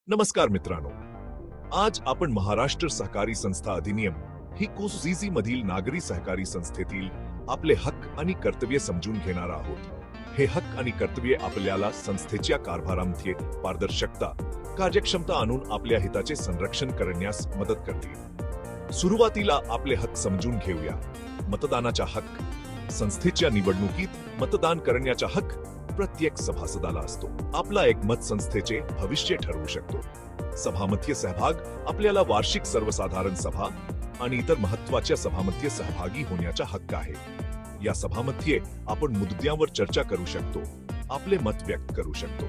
नमस्कार मित्रांनो, आज आपण महाराष्ट्र सहकारी संस्था अधिनियम ही कोसीसी मधील नागरी सहकारी संस्थेतील आपले हक्क आणि कर्तव्ये समजून घेणार आहोत। हे हक्क आणि कर्तव्ये आपल्याला संस्थेच्या कारभारामध्ये पारदर्शकता, कार्यक्षमता आणून आपल्या हिताचे संरक्षण करण्यास मदत करतील। सुरुवातीला आपले हक्क समजून घेऊया। मतदानाचा हक्क। संस्थेच्या निवडणुकीत मतदान करण्याचा हक्क प्रत्येक सभासदाला असतो। आपला एक मत संस्थेचे भविष्य ठरवू शकतो। सभामध्ये सहभाग आपल्याला वार्षिक सर्वसाधारण सभा आणि इतर महत्त्वाच्या सभामध्ये सहभागी होण्याचा हक्क आहे। या सभामध्ये आपण मुद्द्यांवर चर्चा करू शकतो, आपले मत व्यक्त करू शकतो।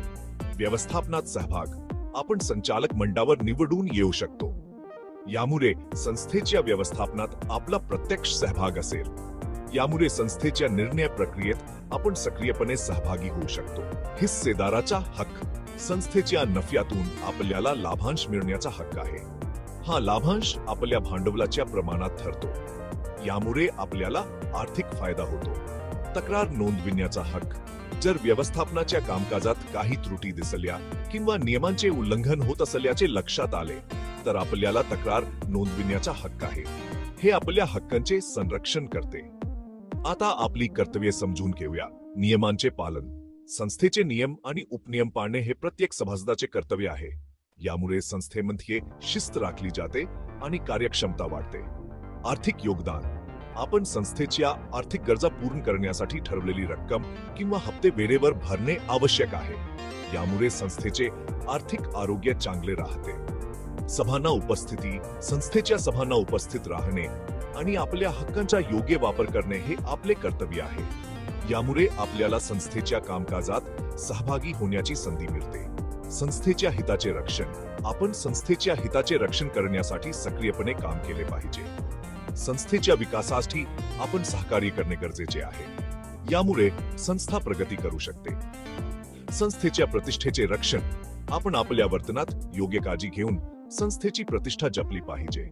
व्यवस्थापनात सहभाग, आपण संचालक मंडळावर निवडून येऊ शकतो। यामुळे संस्थेच्या व्यवस्थापनात आपला प्रत्यक्ष सहभाग असेल। यामुळे संस्थेच्या निर्णय प्रक्रियेत आपण सक्रियपणे सहभागी होऊ शकतो। हिस्सेदाराचा हक्क। संस्थेच्या नफ्यातून आपल्याला लाभांश मिळण्याचा हक्क आहे। हा लाभांश आपल्या भांडवलाच्या प्रमाणात ठरतो। यामुळे आपल्याला आर्थिक फायदा होतो। तक्रार नोंदविण्याचा हक्क। जर व्यवस्थापनाच्या कामकाजात काही त्रुटी दिसल्या किंवा नियमांचे उल्लंघन होत असल्याचे लक्षात आले तर आपल्याला तक्रार नोंदविण्याचा हक्क आहे। हे आपल्या हक्कांचे संरक्षण करते। आता आपली कर्तव्ये समजून घेऊया। नियमांचे पालन। संस्थेचे नियम आणि उपनियम पाळणे हे प्रत्येक सभासदाचे कर्तव्य आहे। यामुळे संस्थेमध्ये शिस्त राखली जाते आणि कार्यक्षमता वाढते। आर्थिक योगदान। आपण संस्थेच्या आर्थिक गरजा पूर्ण करण्यासाठी ठरवलेली रक्कम किंवा हप्ते वेळेवर भरणे आवश्यक आहे। यामुळे संस्थेचे आर्थिक आरोग्य चांगले राहते। सभांना उपस्थिती। संस्थेच्या सभांना उपस्थित राहणे आणि आपल्या हक्कांचा योग्य वापर करणे हे आपले कर्तव्य आहे। यामुळे आपल्याला संस्थेच्या कामकाजात सहभागी होण्याची संधी मिळते। संस्थेच्या हिताचे रक्षण। आपण संस्थेच्या हिताचे रक्षण करण्यासाठी सक्रियपणे काम केले पाहिजे। संस्थेच्या विकासासाठी आपण सहकार्य करणे गरजेचे आहे। यामुळे संस्था प्रगती करू शकते। संस्थेच्या प्रतिष्ठेचे रक्षण। आपण आपल्या वर्तनात योग्य काळजी घेऊन संस्थेची प्रतिष्ठा जपली पाहिजे।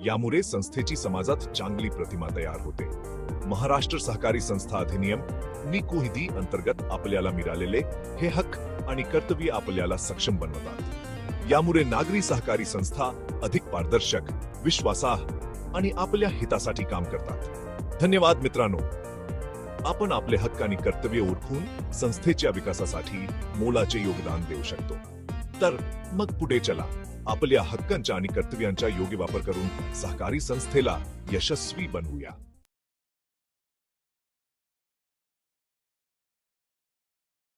यामुळे संस्थेची समाजात चांगली प्रतिमा तयार होते। महाराष्ट्र सहकारी संस्था अधिनियम निकोहिदी अंतर्गत आपल्याला मिळालेले हे हक्क आणि कर्तव्य आपल्याला सक्षम बनवतात। यामुळे नागरी सहकारी संस्था अधिक पारदर्शक, विश्वासार्ह आणि आपल्या हितासाठी काम करतात। धन्यवाद मित्रांनो, आपण आपले हक्क आणि कर्तव्य ओळखून संस्थेच्या विकासासाठी मोलाचे योगदान देऊ शकतो। तर मग पुढे चला, आपल्या हक्कांचा आणि कर्तव्यांचा योग्य वापर करून सहकारी संस्थेला यशस्वी बनवूया।